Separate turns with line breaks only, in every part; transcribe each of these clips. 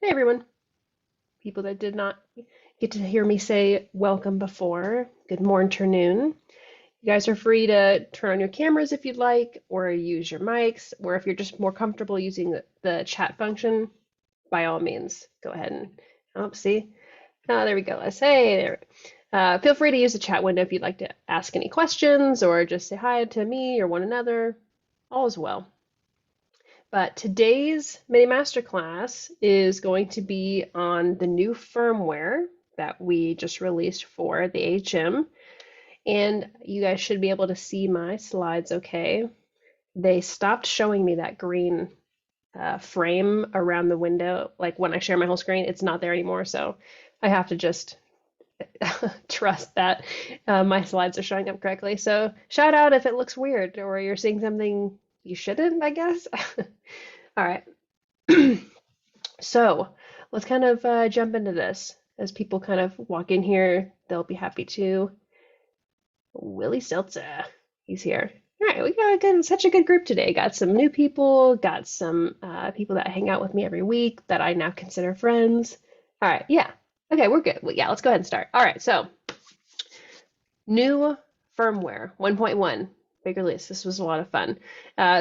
Hey everyone, people that did not get to hear me say welcome before, good morning. You guys are free to turn on your cameras if you'd like, or use your mics, or if you're just more comfortable using the chat function, by all means, go ahead and, oh, see? Oh, there we go. Let's say there. Feel free to use the chat window if you'd like to ask any questions or just say hi to me or one another. All is well. But today's mini masterclass is going to be on the new firmware that we just released for the HM. And you guys should be able to see my slides okay. They stopped showing me that green frame around the window. Like when I share my whole screen, it's not there anymore. So I have to just trust that my slides are showing up correctly. So shout out if it looks weird or you're seeing something you shouldn't, I guess. All right. So let's kind of jump into this. As people kind of walk in here, they'll be happy to. Willie Seltzer, he's here. All right, we got such a good group today. Got some new people, got some people that hang out with me every week that I now consider friends. All right, yeah. Okay, we're good. Well, yeah, let's go ahead and start. All right, so new firmware 1.1. Big release. This was a lot of fun.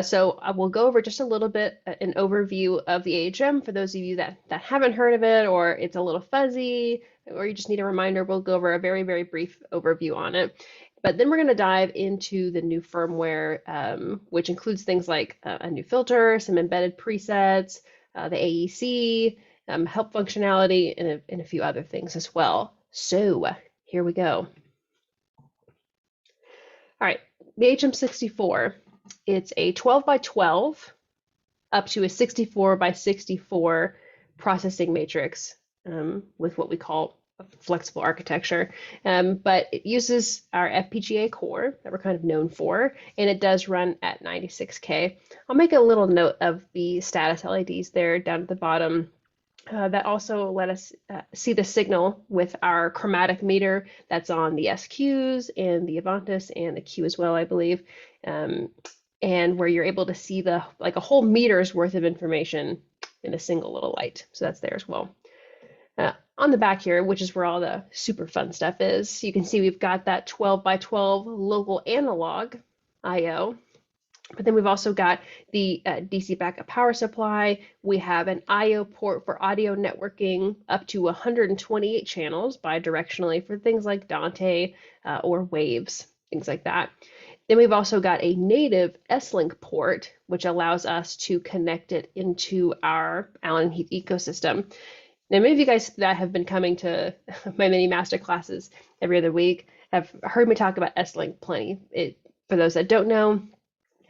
So I will go over just a little bit, an overview of the AHM for those of you that haven't heard of it, or it's a little fuzzy, or you just need a reminder. We'll go over a very, very brief overview on it. But then we're going to dive into the new firmware, which includes things like a new filter, some embedded presets, the AEC, help functionality, and a few other things as well. So here we go. All right, the HM64, it's a 12 by 12 up to a 64 by 64 processing matrix with what we call a flexible architecture. But it uses our Fpga core that we're kind of known for, and it does run at 96K. I'll make a little note of the status LEDs there down at the bottom. That also let us see the signal with our chromatic meter that's on the SQs and the Avantis and the Q as well, I believe, and where you're able to see like a whole meter's worth of information in a single little light. So that's there as well. On the back here, which is where all the super fun stuff is, you can see we've got that 12 by 12 local analog I/O. But then we've also got the DC backup power supply. We have an I/O port for audio networking up to 128 channels bidirectionally for things like Dante or Waves, things like that. Then we've also got a native S-Link port, which allows us to connect it into our Allen Heath ecosystem. Now, many of you guys that have been coming to my mini master classes every other week have heard me talk about S-Link plenty. For those that don't know,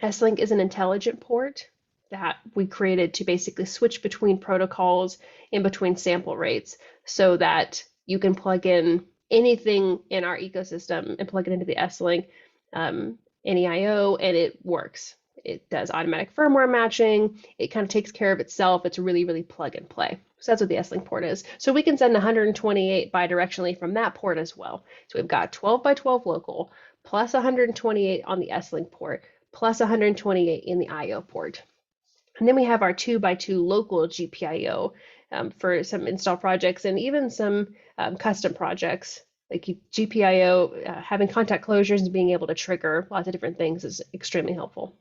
S-Link is an intelligent port that we created to basically switch between protocols and between sample rates so that you can plug in anything in our ecosystem and plug it into the S-Link, any I/O, and it works. It does automatic firmware matching. It kind of takes care of itself. It's really, really plug and play. So that's what the S-Link port is. So we can send 128 bidirectionally from that port as well. So we've got 12 by 12 local plus 128 on the S-Link port plus 128 in the I/O port. And then we have our 2 by 2 local GPIO for some install projects and even some custom projects. Like GPIO, having contact closures and being able to trigger lots of different things is extremely helpful.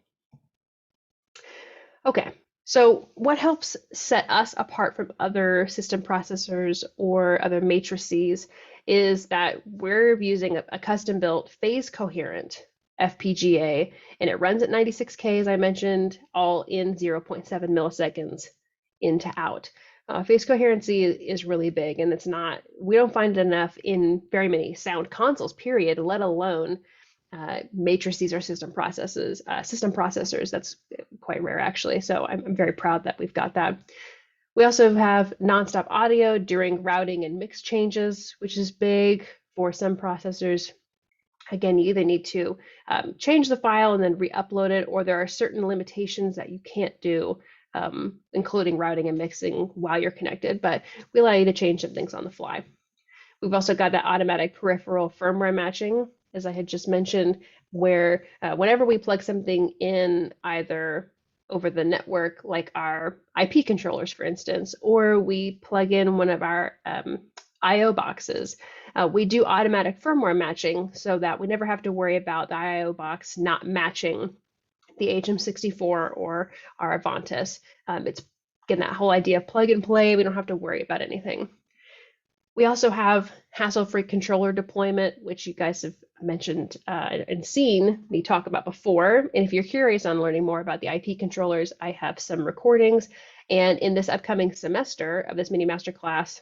Okay, so what helps set us apart from other system processors or other matrices is that we're using a custom-built phase coherent Fpga, and it runs at 96K, as I mentioned, all in 0.7 milliseconds in to out. Phase coherency is really big, and we don't find it enough in very many sound consoles, period, let alone matrices or system processors. That's quite rare, actually. So I'm very proud that we've got that. We also have nonstop audio during routing and mix changes, which is big for some processors. Again, you either need to change the file and then re-upload it, or there are certain limitations that you can't do, including routing and mixing while you're connected, but we allow you to change some things on the fly. We've also got that automatic peripheral firmware matching, as I had just mentioned, where whenever we plug something in either over the network, like our IP controllers, for instance, or we plug in one of our I/O boxes. We do automatic firmware matching so that we never have to worry about the I/O box not matching the HM64 or our Avantis. It's again that whole idea of plug and play. We don't have to worry about anything. We also have hassle-free controller deployment, which you guys have mentioned and seen me talk about before. And if you're curious on learning more about the IP controllers, I have some recordings. And in this upcoming semester of this mini masterclass,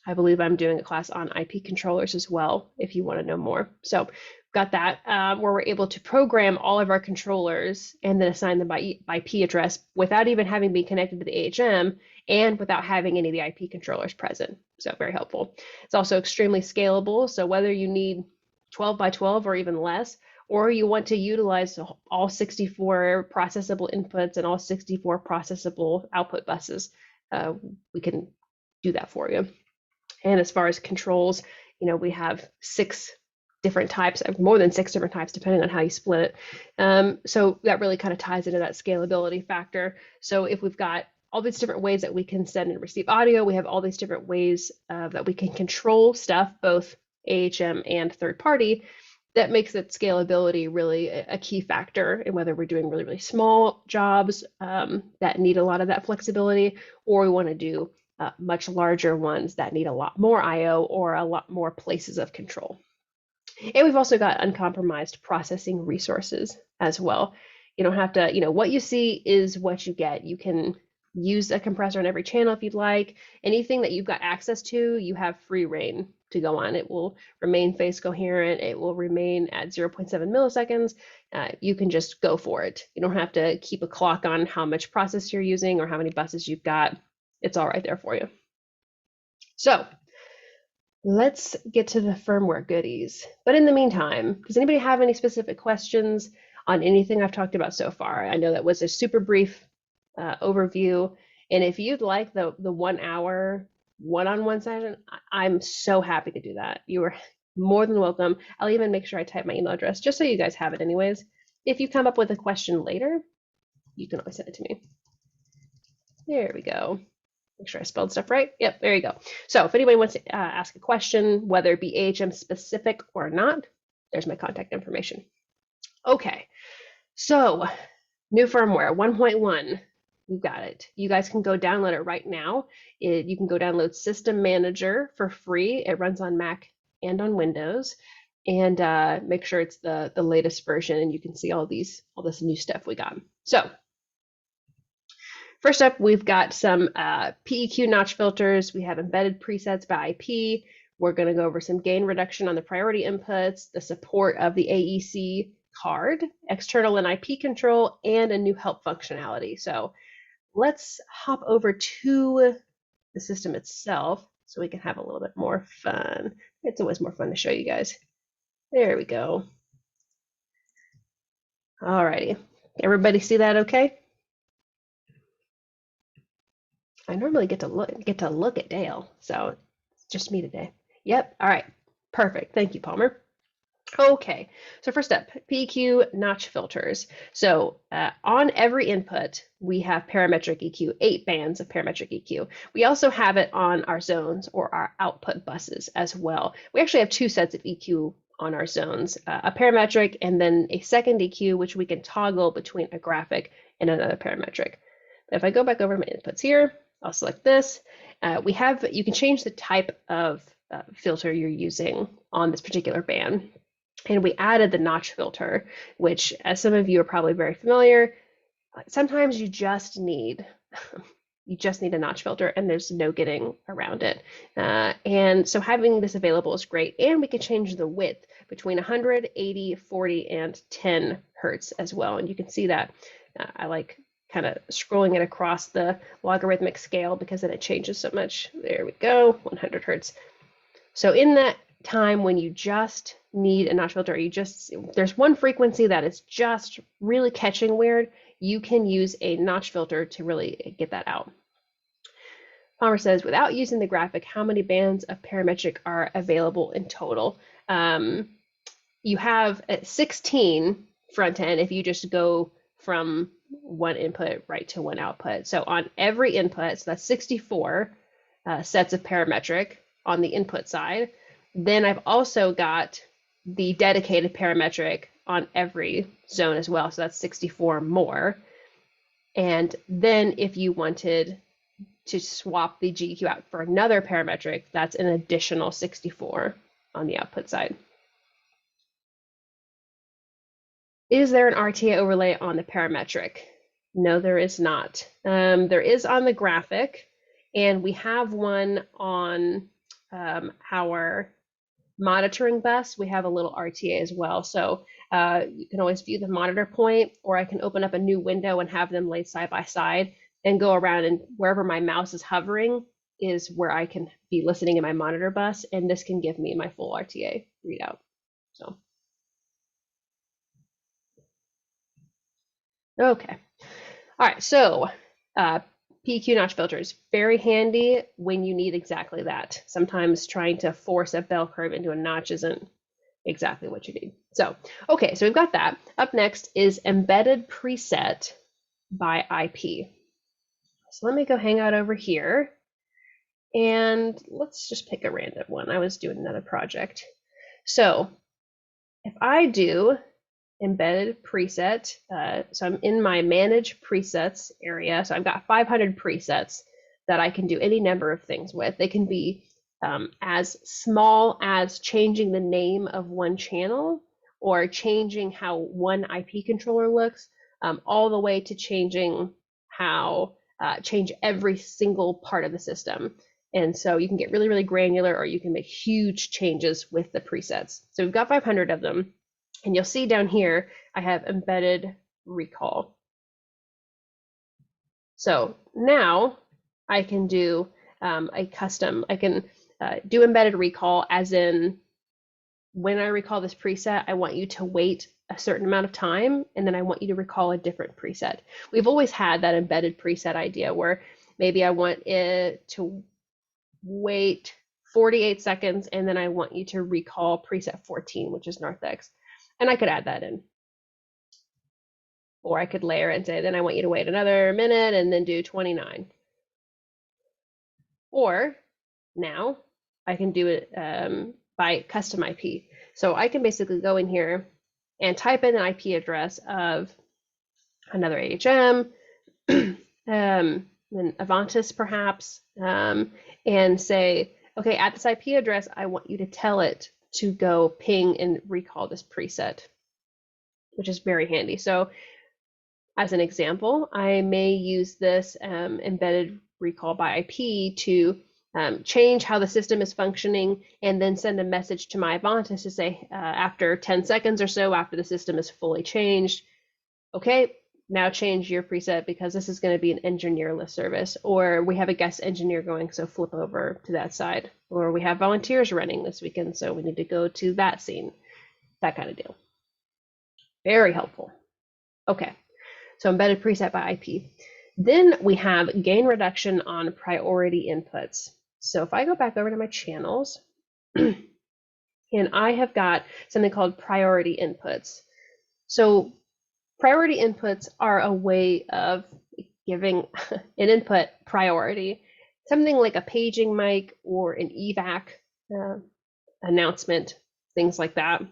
I believe I'm doing a class on IP controllers as well, if you want to know more. So got that where we're able to program all of our controllers and then assign them by IP address without even having been connected to the AHM and without having any of the IP controllers present. So very helpful. It's also extremely scalable. So whether you need 12 by 12 or even less, or you want to utilize all 64 processable inputs and all 64 processable output buses, we can do that for you. And as far as controls, we have 6 different types, more than 6 different types, depending on how you split it. So that really kind of ties into that scalability factor. So if we've got all these different ways that we can send and receive audio, we have all these different ways that we can control stuff, both AHM and third party. That makes that scalability really a key factor in whether we're doing really, really small jobs that need a lot of that flexibility, or we want to do much larger ones that need a lot more I/O or a lot more places of control. And we've also got uncompromised processing resources as well. You don't have to, what you see is what you get. You can use a compressor on every channel if you'd like. Anything that you've got access to, you have free reign to go on. It will remain phase coherent. It will remain at 0.7 milliseconds. You can just go for it. You don't have to keep a clock on how much process you're using or how many buses you've got. It's all right there for you. So let's get to the firmware goodies. But in the meantime, does anybody have any specific questions on anything I've talked about so far? I know that was a super brief overview. And if you'd like the 1 hour one-on-one session, I'm so happy to do that. You are more than welcome. I'll even make sure I type my email address just so you guys have it anyways. If you come up with a question later, you can always send it to me. There we go. Make sure I spelled stuff right. Yep, there you go. So if anybody wants to ask a question, whether it be AHM specific or not, there's my contact information. Okay, so new firmware 1.1. We've got it. You guys can go download it right now. You can go download System Manager for free. It runs on Mac and on Windows. And make sure it's the latest version, and you can see all this new stuff we got. So first up, we've got some Peq Notch Filters. We have embedded presets by IP. We're going to go over some gain reduction on the priority inputs, the support of the AEC card, external and IP control, and a new help functionality. So let's hop over to the system itself so we can have a little bit more fun. It's always more fun to show you guys. There we go. Alrighty. Everybody see that okay? I normally get to look at Dale, so it's just me today. Yep. All right. Perfect. Thank you, Palmer. Okay. So first up, Peq Notch Filters. So on every input, we have parametric EQ, 8 bands of parametric EQ. We also have it on our zones or our output buses as well. We actually have 2 sets of EQ on our zones, a parametric and then a second EQ, which we can toggle between a graphic and another parametric. If I go back over my inputs here, I'll select this. You can change the type of filter you're using on this particular band. And we added the notch filter, which, as some of you are probably very familiar, sometimes you just need a notch filter, and there's no getting around it. And so having this available is great. And we can change the width between 100, 80, 40, and 10 hertz as well. And you can see that I like kind of scrolling it across the logarithmic scale because then it changes so much. There we go, 100 hertz. So in that time when you just need a notch filter, there's one frequency that is just really catching weird, you can use a notch filter to really get that out. Palmer says, without using the graphic, how many bands of parametric are available in total? You have 16 front end if you just go from one input right to one output. So on every input, so that's 64 sets of parametric on the input side. Then I've also got the dedicated parametric on every zone as well. So that's 64 more. And then if you wanted to swap the GQ out for another parametric, that's an additional 64 on the output side. Is there an RTA overlay on the parametric? No, there is not. There is on the graphic, and we have one on our monitoring bus. We have a little RTA as well. So you can always view the monitor point, or I can open up a new window and have them laid side by side and go around, and wherever my mouse is hovering is where I can be listening in my monitor bus, and this can give me my full RTA readout. So, okay. All right, so Peq Notch Filters, very handy when you need exactly that. Sometimes trying to force a bell curve into a notch isn't exactly what you need. So, okay, so we've got that. Up next is embedded preset by IP. So let me go hang out over here, and let's just pick a random one. I was doing another project. So if I do embedded preset, so I'm in my manage presets area. So I've got 500 presets that I can do any number of things with. They can be as small as changing the name of one channel, or changing how one IP controller looks, all the way to changing how change every single part of the system. And so you can get really, really granular, or you can make huge changes with the presets. So we've got 500 of them. And you'll see down here, I have embedded recall. So now I can do a custom, I can do embedded recall, as in when I recall this preset, I want you to wait a certain amount of time, and then I want you to recall a different preset. We've always had that embedded preset idea where maybe I want it to wait 48 seconds, and then I want you to recall preset 14, which is Narthex. And I could add that in. Or I could layer it and say, then I want you to wait another minute and then do 29. Or now I can do it by custom IP. So I can basically go in here and type in an IP address of another AHM, an Avantis perhaps, and say, okay, at this IP address, I want you to tell it to go ping and recall this preset, which is very handy. So as an example, I may use this embedded recall by IP to change how the system is functioning, and then send a message to my Avantis to say, after 10 seconds or so, after the system is fully changed, okay, now change your preset because this is going to be an engineer-less service, or we have a guest engineer going, so flip over to that side, or we have volunteers running this weekend, so we need to go to that scene, that kind of deal. Very helpful. Okay, so embedded preset by IP. Then we have gain reduction on priority inputs. So if I go back over to my channels, and I have got something called priority inputs. So priority inputs are a way of giving an input priority, something like a paging mic or an evac announcement, things like that.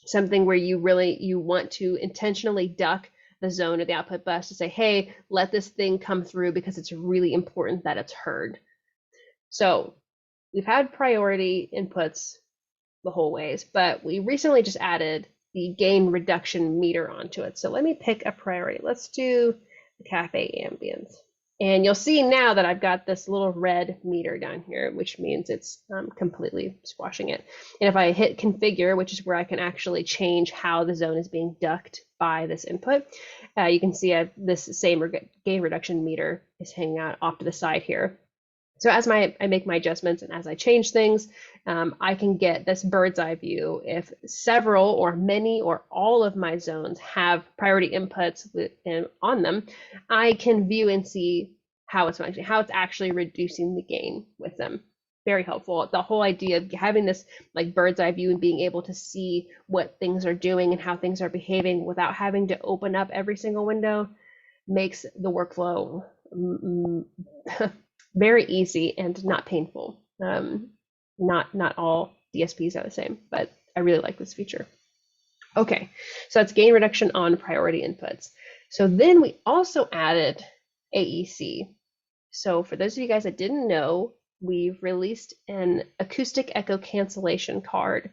Something where you want to intentionally duck the zone or the output bus to say, hey, let this thing come through because it's really important that it's heard. So we've had priority inputs the whole ways, but we recently just added the gain reduction meter onto it. So let me pick a priority. Let's do the cafe ambience. And you'll see now that I've got this little red meter down here, which means it's completely squashing it. And if I hit configure, which is where I can actually change how the zone is being ducked by this input, you can see this same gain reduction meter is hanging out off to the side here. So as I make my adjustments and as I change things, I can get this bird's eye view. If several or many or all of my zones have priority inputs on them, I can view and see how it's functioning, how it's actually reducing the gain with them. very helpful. The whole idea of having this like bird's eye view and being able to see what things are doing and how things are behaving without having to open up every single window makes the workflow very easy and not painful. Not all DSPs are the same, but I really like this feature. Okay, so that's gain reduction on priority inputs. So then we also added AEC. So for those of you guys that didn't know, we've released an acoustic echo cancellation card.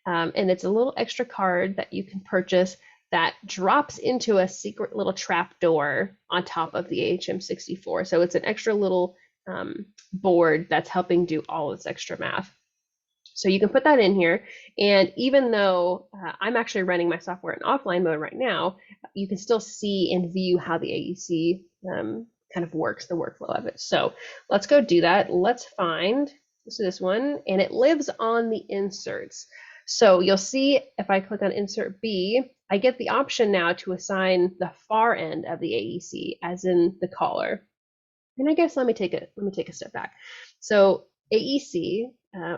And it's a little extra card that you can purchase that drops into a secret little trap door on top of the AHM64. So it's an extra little board that's helping do all this extra math. So you can put that in here, and even though I'm actually running my software in offline mode right now, you can still see and view how the AEC kind of works, the workflow of it. So let's go do that. Let's find this one, and it lives on the inserts. So you'll see if I click on insert B, I get the option now to assign the far end of the AEC, as in the caller. And I guess let me take a step back. So AEC,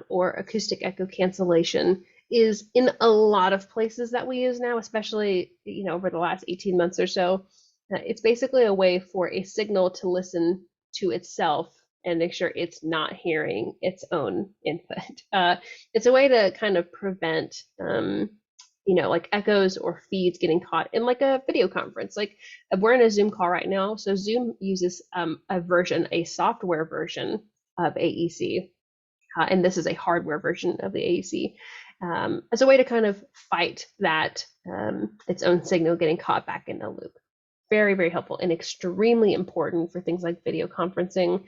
or acoustic echo cancellation, is in a lot of places that we use now, especially over the last 18 months or so. It's basically a way for a signal to listen to itself and make sure it's not hearing its own input. It's a way to kind of prevent like echoes or feeds getting caught in like a video conference. Like we're in a Zoom call right now, so Zoom uses a software version of AEC. And this is a hardware version of the AEC, as a way to kind of fight that its own signal getting caught back in the loop. Very, very helpful and extremely important for things like video conferencing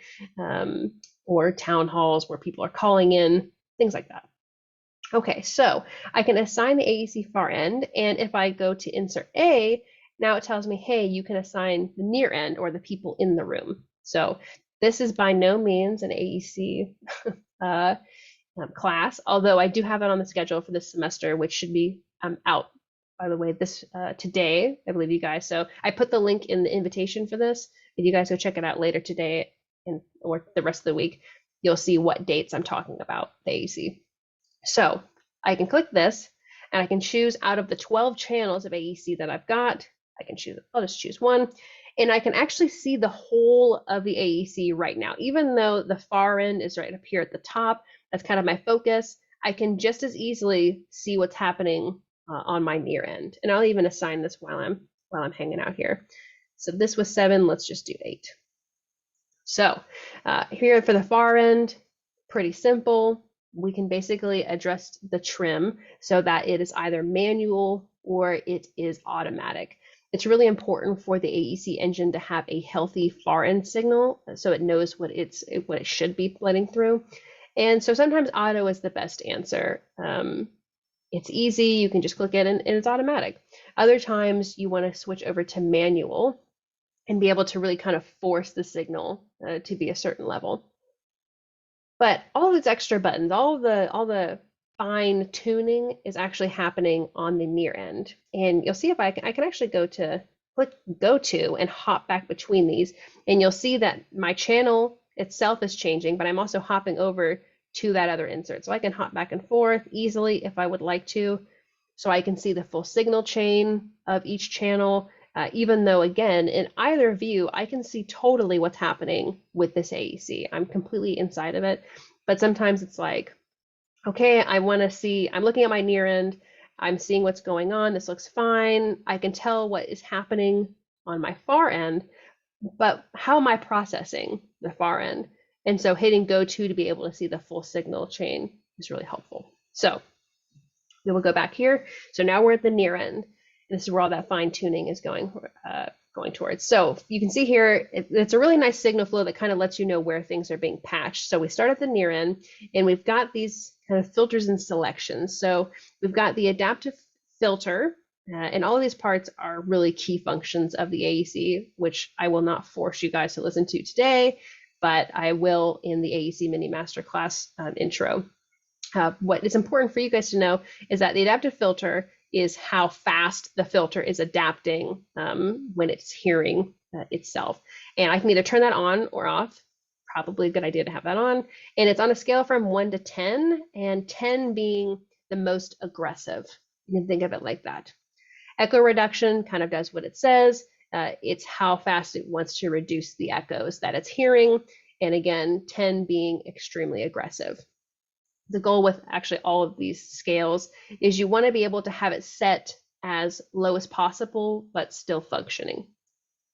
or town halls where people are calling in, things like that. Okay, so I can assign the AEC far end, and if I go to insert A, now it tells me, hey, you can assign the near end or the people in the room. So this is by no means an AEC class, although I do have it on the schedule for this semester, which should be out, by the way, this today, I believe, you guys. So I put the link in the invitation for this. If you guys go check it out later today or the rest of the week, you'll see what dates I'm talking about the AEC. So I can click this, and I can choose out of the 12 channels of AEC that I've got. I'll just choose one, and I can actually see the whole of the AEC right now. Even though the far end is right up here at the top, that's kind of my focus, I can just as easily see what's happening on my near end. And I'll even assign this while I'm hanging out here. So this was 7, let's just do 8. So here for the far end, pretty simple. We can basically adjust the trim so that it is either manual or it is automatic. It's really important for the AEC engine to have a healthy far end signal so it knows what it should be letting through. And so sometimes auto is the best answer. It's easy, you can just click it and it's automatic. Other times you want to switch over to manual and be able to really kind of force the signal to be a certain level. But all these extra buttons, all the fine tuning is actually happening on the near end. And you'll see if I can actually click go to and hop back between these. And you'll see that my channel itself is changing, but I'm also hopping over to that other insert. So I can hop back and forth easily if I would like to. So I can see the full signal chain of each channel. Even though, again, in either view, I can see totally what's happening with this AEC. I'm completely inside of it. But sometimes it's like, okay, I'm looking at my near end. I'm seeing what's going on. This looks fine. I can tell what is happening on my far end, but how am I processing the far end? And so hitting go to be able to see the full signal chain is really helpful. So we will go back here. So now we're at the near end. This is where all that fine tuning is going towards. So you can see here, it's a really nice signal flow that kind of lets you know where things are being patched. So we start at the near end, and we've got these kind of filters and selections. So we've got the adaptive filter, and all of these parts are really key functions of the AEC, which I will not force you guys to listen to today, but I will in the AEC mini masterclass intro. What is important for you guys to know is that the adaptive filter is how fast the filter is adapting when it's hearing itself. And I can either turn that on or off probably a good idea to have that on. And it's on a scale from 1 to 10, and 10 being the most aggressive. You can think of it like that. Echo reduction kind of does what it says. It's how fast it wants to reduce the echoes that it's hearing. And again, 10 being extremely aggressive. The goal with actually all of these scales is you want to be able to have it set as low as possible, but still functioning,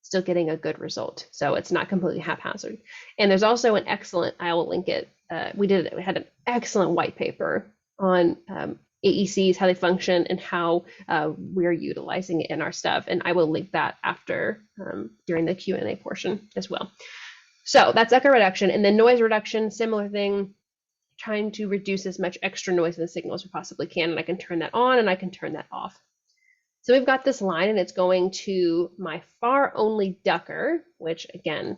still getting a good result. So it's not completely haphazard. And there's also an excellent, I will link it. We had an excellent white paper on AECs, how they function, and how we're utilizing it in our stuff. And I will link that after during the Q&A portion as well. So that's echo reduction. And then noise reduction, similar thing, trying to reduce as much extra noise in the signal as we possibly can. And I can turn that on and I can turn that off. So we've got this line and it's going to my far only ducker, which again,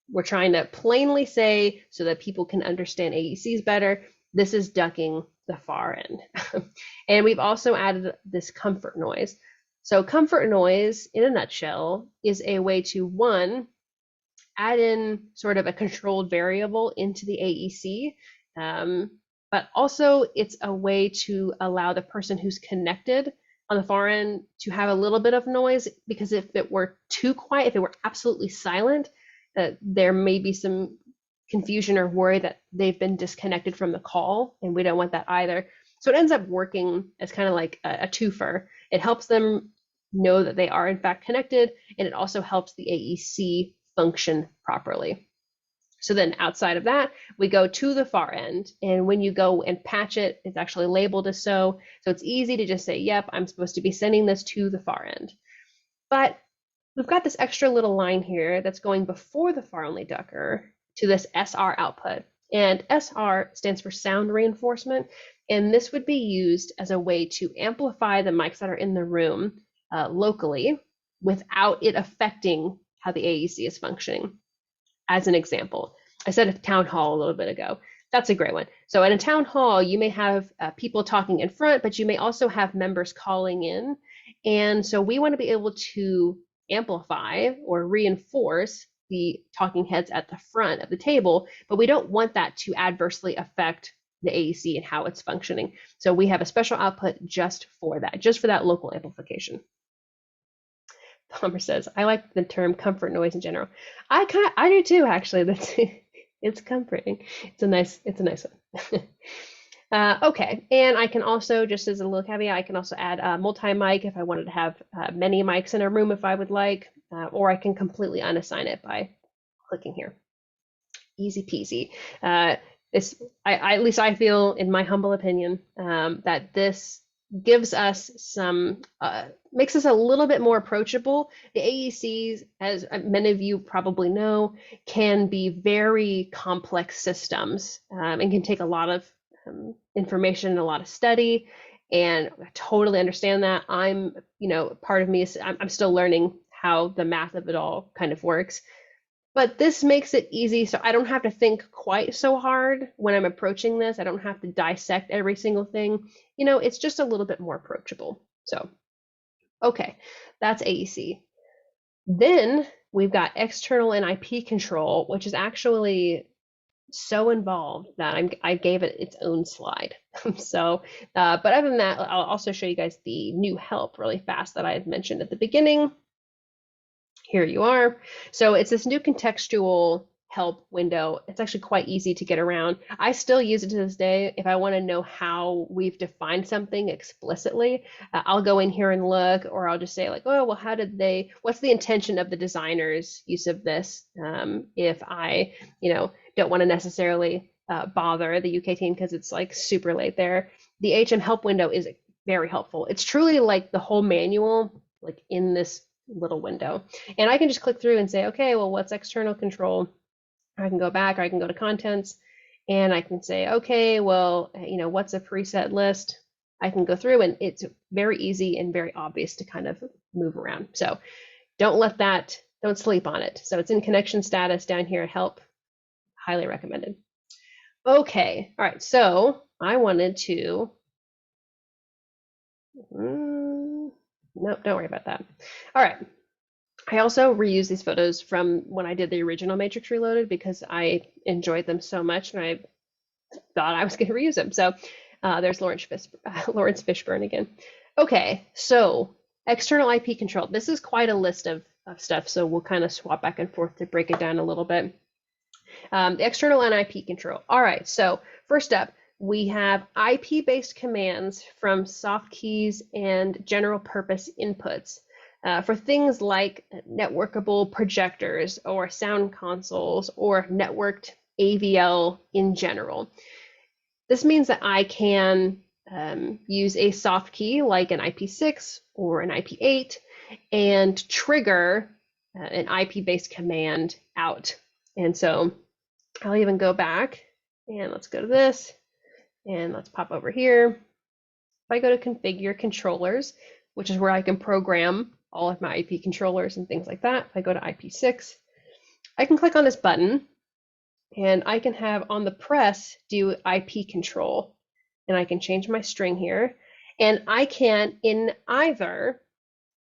we're trying to plainly say so that people can understand AECs better. This is ducking the far end. And we've also added this comfort noise. So comfort noise, in a nutshell, is a way to, one, add in sort of a controlled variable into the AEC, but also it's a way to allow the person who's connected on the far end to have a little bit of noise, because if it were too quiet, if it were absolutely silent, there may be some confusion or worry that they've been disconnected from the call, and we don't want that either. So it ends up working as kind of like a twofer. It helps them know that they are in fact connected, and it also helps the AEC function properly. So then outside of that, we go to the far end, and when you go and patch it, it's actually labeled as so. So it's easy to just say, yep, I'm supposed to be sending this to the far end. But we've got this extra little line here that's going before the far only ducker to this SR output. And SR stands for sound reinforcement. And this would be used as a way to amplify the mics that are in the room locally without it affecting how the AEC is functioning. As an example, I said a town hall a little bit ago. That's a great one. So in a town hall, you may have people talking in front, but you may also have members calling in. And so we want to be able to amplify or reinforce the talking heads at the front of the table, but we don't want that to adversely affect the AEC and how it's functioning. So we have a special output just for that local amplification. Palmer says, I like the term comfort noise in general. I do too, actually. It's comforting. It's a nice one. Okay, and I can also, just as a little caveat, I can also add a multi-mic if I wanted to have many mics in a room if I would like, or I can completely unassign it by clicking here. Easy peasy. At least I feel, in my humble opinion, that this gives us some, makes us a little bit more approachable. The AECs, as many of you probably know, can be very complex systems and can take a lot of information and a lot of study. And I totally understand that. Part of me is, I'm still learning how the math of it all kind of works. But this makes it easy, so I don't have to think quite so hard when I'm approaching this. I don't have to dissect every single thing. It's just a little bit more approachable. So, okay, that's AEC. Then we've got external and IP control, which is actually so involved that I gave it its own slide. So, but other than that, I'll also show you guys the new help really fast that I had mentioned at the beginning. Here you are. So it's this new contextual help window. It's actually quite easy to get around. I still use it to this day. If I want to know how we've defined something explicitly, I'll go in here and look, or I'll just say like, oh, well, what's the intention of the designer's use of this? If I, don't want to necessarily bother the UK team because it's like super late there. The HM help window is very helpful. It's truly like the whole manual, like in this little window. And I can just click through and say, okay, well, what's external control? I can go back, or I can go to contents, and I can say, okay, well, what's a preset list? I can go through, and it's very easy and very obvious to kind of move around. So don't sleep on it. So it's in connection status down here, help, highly recommended. Okay, all right, so I wanted to, nope, don't worry about that. All right, I also reuse these photos from when I did the original Matrix Reloaded because I enjoyed them so much and I thought I was going to reuse them. So there's Lawrence Fishburne again. Okay, so external IP control. This is quite a list of stuff, so we'll kind of swap back and forth to break it down a little bit. The external and IP control. All right, so first up, we have IP-based commands from soft keys and general purpose inputs for things like networkable projectors or sound consoles or networked AVL in general. This means that I can use a soft key like an IP6 or an IP8 and trigger an IP-based command out. And so I'll even go back and let's go to this and let's pop over here. If I go to configure controllers, which is where I can program all of my IP controllers and things like that. If I go to IP6, I can click on this button and I can have on the press do IP control, and I can change my string here, and I can in either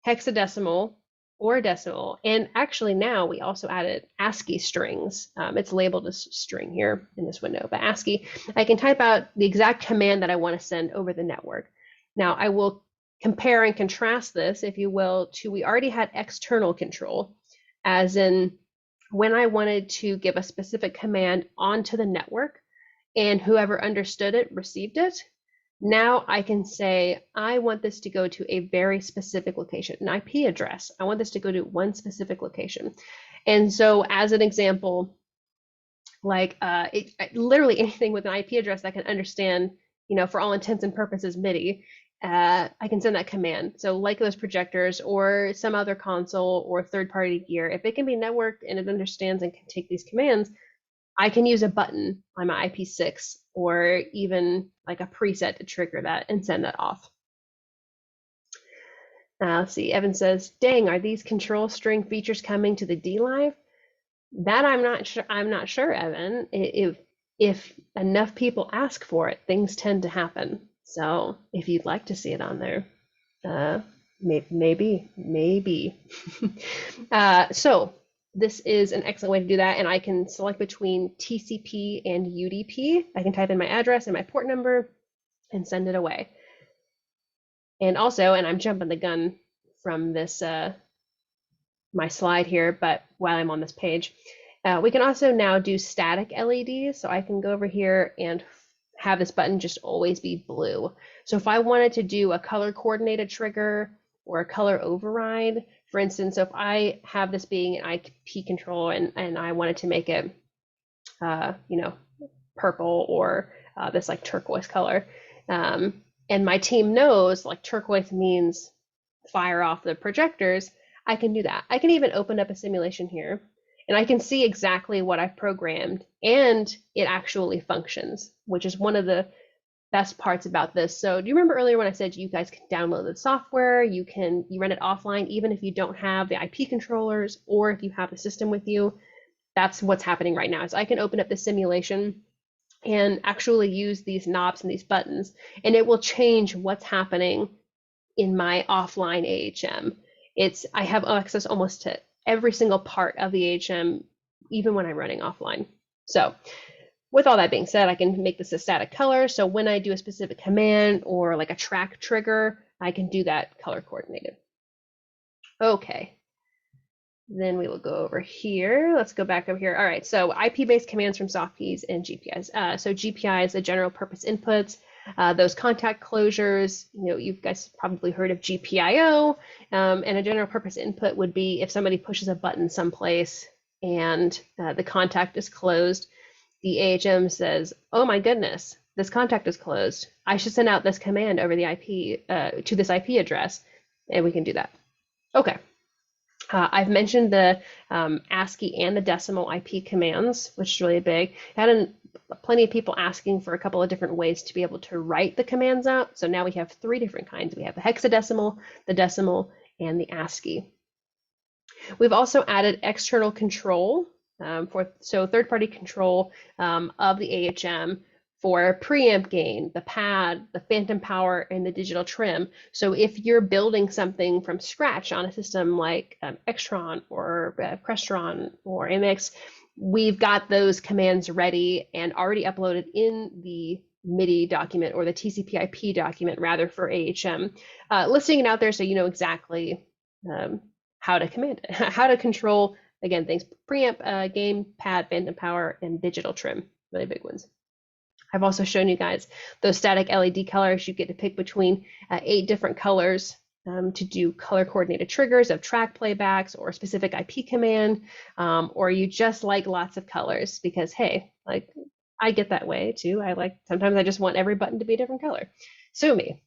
hexadecimal or decimal, and actually now we also added Ascii strings. It's labeled as string here in this window, but Ascii, I can type out the exact command that I want to send over the network. Now I will compare and contrast this, if you will, to we already had external control, as in when I wanted to give a specific command onto the network and whoever understood it received it. Now I can say, I want this to go to a very specific location, an IP address. I want this to go to one specific location. And so as an example, like literally anything with an IP address that can understand, for all intents and purposes, MIDI, I can send that command. So like those projectors or some other console or third-party gear, if it can be networked and it understands and can take these commands, I can use a button on my IP6 or even like a preset to trigger that and send that off. Let's see, Evan says, dang, are these control string features coming to the DLive? That I'm not sure, Evan. If enough people ask for it, things tend to happen. So if you'd like to see it on there, maybe. So this is an excellent way to do that, and I can select between TCP and UDP. I can type in my address and my port number and send it away. And also, and I'm jumping the gun from this my slide here, but while I'm on this page, we can also now do static LEDs. So I can go over here and have this button just always be blue. So if I wanted to do a color coordinated trigger or a color override, for instance, so if I have this being an IP control and I wanted to make it, purple or this like turquoise color, and my team knows like turquoise means fire off the projectors, I can do that. I can even open up a simulation here and I can see exactly what I've programmed and it actually functions, which is one of the best parts about this. So do you remember earlier when I said you guys can download the software, you run it offline, even if you don't have the IP controllers or if you have the system with you? That's what's happening right now. So I can open up the simulation and actually use these knobs and these buttons, and it will change what's happening in my offline AHM. I have access almost to every single part of the AHM, even when I'm running offline. So with all that being said, I can make this a static color. So when I do a specific command or like a track trigger, I can do that color coordinated. Okay. Then we will go over here. Let's go back over here. All right, so IP-based commands from soft keys and GPIs. So GPIs, the general purpose inputs, those contact closures, you guys probably heard of GPIO, and a general purpose input would be if somebody pushes a button someplace and the contact is closed, the AHM says, oh my goodness, this contact is closed. I should send out this command over the IP to this IP address, and we can do that. Okay. I've mentioned the ASCII and the decimal IP commands, which is really big. I had plenty of people asking for a couple of different ways to be able to write the commands out. So now we have 3 different kinds. We have the hexadecimal, the decimal, and the ASCII. We've also added external control, so third-party control of the AHM for preamp gain, the pad, the phantom power, and the digital trim. So if you're building something from scratch on a system like Extron or Crestron or MX, we've got those commands ready and already uploaded in the MIDI document, or the TCP/IP document rather, for AHM, listing it out there so you know exactly how to command it, how to control, again, things preamp, gain, pad, phantom power, and digital trim, really big ones. I've also shown you guys those static LED colors. You get to pick between 8 different colors to do color coordinated triggers of track playbacks or a specific IP command, or you just like lots of colors because, hey, like I get that way too. Sometimes I just want every button to be a different color. Sue me.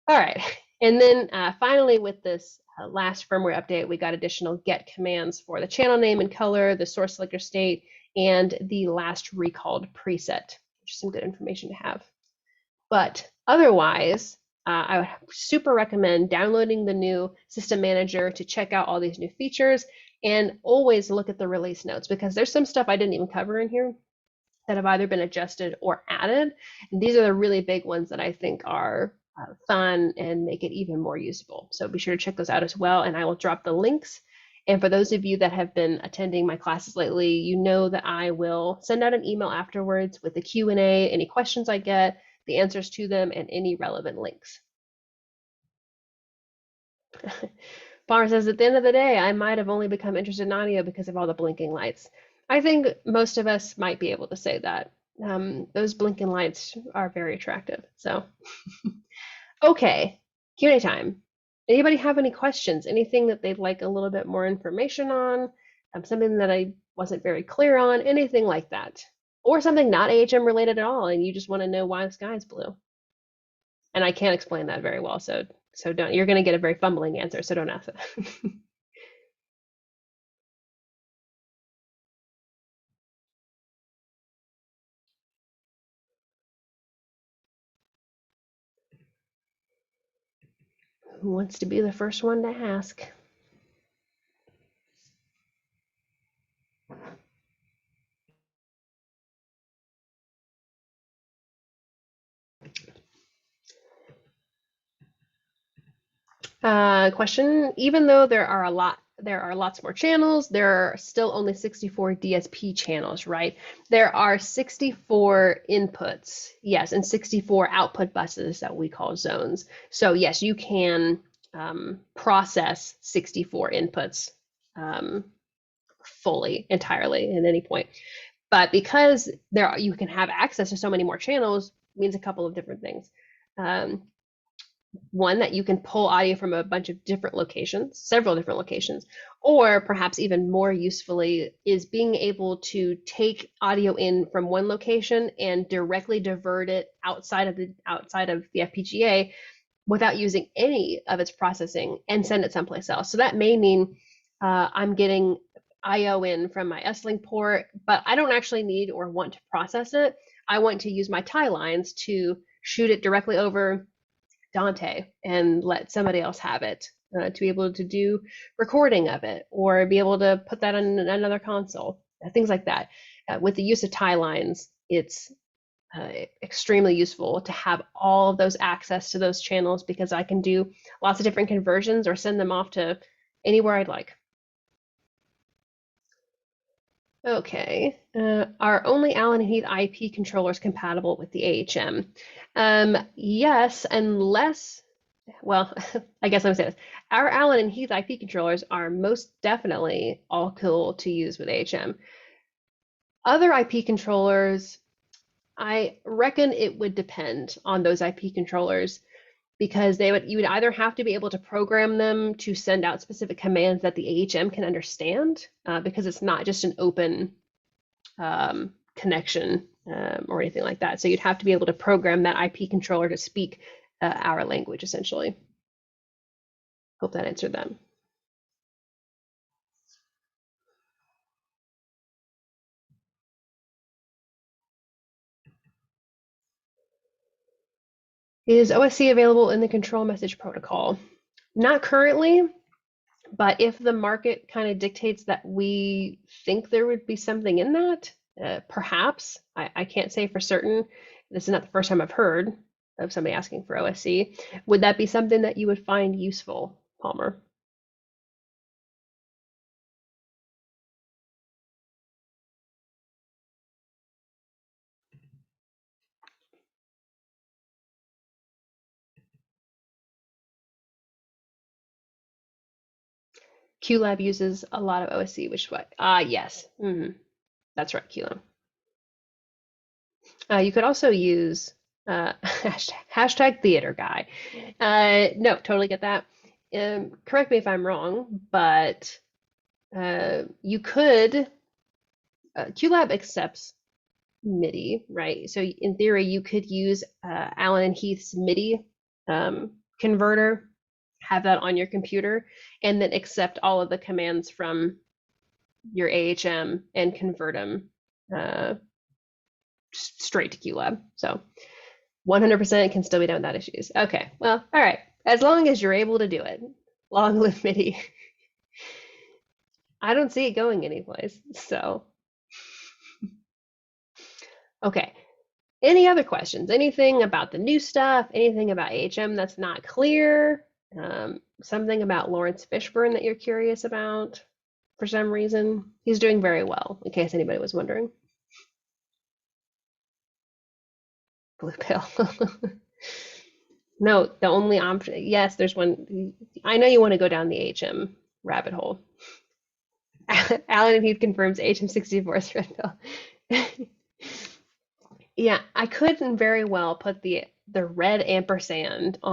All right. And then finally, with this last firmware update, we got additional get commands for the channel name and color, the source selector state, and the last recalled preset, which is some good information to have. But otherwise, I would super recommend downloading the new system manager to check out all these new features, and always look at the release notes, because there's some stuff I didn't even cover in here that have either been adjusted or added. And these are the really big ones that I think are fun and make it even more usable. So be sure to check those out as well, and I will drop the links. And for those of you that have been attending my classes lately, you know that I will send out an email afterwards with the Q&A, any questions I get, the answers to them, and any relevant links. Palmer says, at the end of the day, I might have only become interested in audio because of all the blinking lights. I think most of us might be able to say that. Those blinking lights are very attractive. So, okay, Q&A time. Anybody have any questions? Anything that they'd like a little bit more information on? Something that I wasn't very clear on? Anything like that? Or something not AHM related at all, and you just want to know why the sky is blue. And I can't explain that very well, so don't. You're going to get a very fumbling answer, so don't ask it. Who wants to be the first one to ask? Question, even though there are lots more channels, there are still only 64 DSP channels, right? There are 64 inputs, yes, and 64 output buses that we call zones. So yes, you can process 64 inputs fully, entirely at any point. But because you can have access to so many more channels, means a couple of different things. One, that you can pull audio from a bunch of different locations, several different locations, or perhaps even more usefully is being able to take audio in from one location and directly divert it outside of the FPGA without using any of its processing and send it someplace else. So that may mean I'm getting IO in from my S-Link port, but I don't actually need or want to process it. I want to use my tie lines to shoot it directly over Dante and let somebody else have it, to be able to do recording of it, or be able to put that on another console, things like that. With the use of tie lines, it's extremely useful to have all of those access to those channels, because I can do lots of different conversions or send them off to anywhere I'd like. Okay, are only Allen and Heath IP controllers compatible with the AHM? Yes, unless, well, I guess I'm gonna say this. Our Allen and Heath IP controllers are most definitely all cool to use with AHM. Other IP controllers, I reckon it would depend on those IP controllers, because you would either have to be able to program them to send out specific commands that the AHM can understand, because it's not just an open connection or anything like that. So you'd have to be able to program that IP controller to speak our language, essentially. Hope that answered that. Is OSC available in the control message protocol? Not currently, but if the market kind of dictates that we think there would be something in that, Perhaps, I can't say for certain. This is not the first time I've heard of somebody asking for OSC. Would that be something that you would find useful, Palmer? QLab uses a lot of OSC, which is what? Yes. That's right, QLab. You could also use hashtag theater guy. No, totally get that. Correct me if I'm wrong, but you could, QLab accepts MIDI, right? So in theory, you could use Alan and Heath's MIDI converter, have that on your computer, and then accept all of the commands from your AHM and convert them straight to QLab. So 100% can still be done without issues. Okay, well, all right. As long as you're able to do it. Long live MIDI. I don't see it going anyplace. So, okay. Any other questions? Anything about the new stuff? Anything about AHM that's not clear? Something about Lawrence Fishburne that you're curious about for some reason? He's doing very well, in case anybody was wondering. Blue pill. No, the only option. Yes, there's one. I know you want to go down the HM rabbit hole. Alan and Heath confirms HM64 is red pill. Yeah, I could very well put the red ampersand